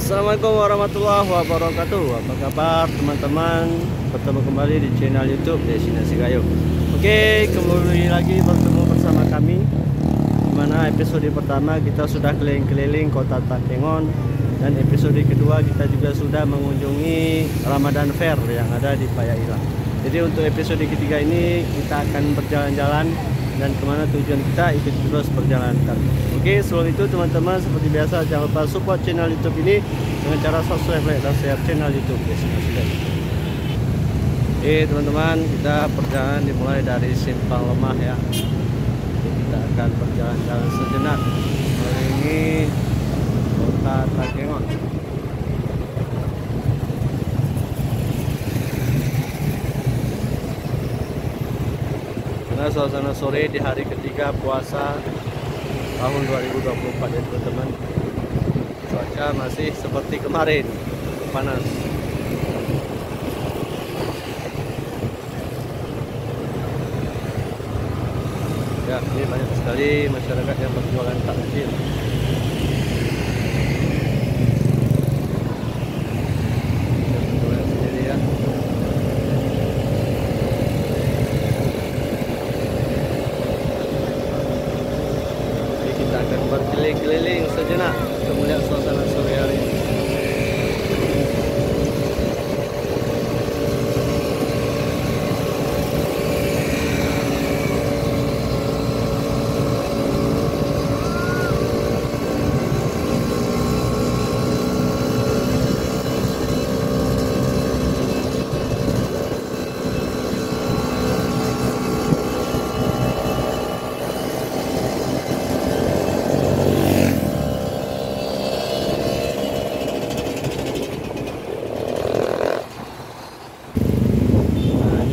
Assalamualaikum warahmatullahi wabarakatuh. Apa kabar teman-teman? Bertemu kembali di channel YouTube Destinasi Gayo. Oke, kembali lagi bertemu bersama kami. Dimana episode pertama kita sudah keliling-keliling kota Takengon, dan episode kedua kita juga sudah mengunjungi Ramadan Fair yang ada di Paya-Ilang. Jadi untuk episode ketiga ini kita akan berjalan-jalan, dan kemana tujuan kita ikut terus perjalanan kami. Oke, sebelum itu teman-teman, seperti biasa jangan lupa support channel YouTube ini dengan cara subscribe, like, dan share channel YouTube Destinasi Gayo. Oke teman-teman, kita perjalanan dimulai dari Simpang Lemah ya. Jadi kita akan berjalan-jalan sejenak mengelilingi kota Takengon. Suasana sore di hari ketiga puasa tahun 2024 ya teman-teman. Cuaca masih seperti kemarin, panas. Ya, ini banyak sekali masyarakat yang berjualan takjil. Berkeliling-keliling sejenak untuk melihat suasana sore hari ini.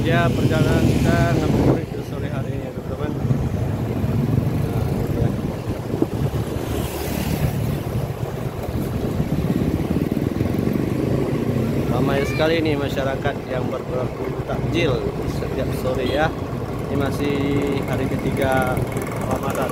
Ya, perjalanan kita ngabuburit ke sore hari ini ya teman-teman. Ramai sekali nih masyarakat yang berburu takjil setiap sore ya. Ini masih hari ketiga Ramadan.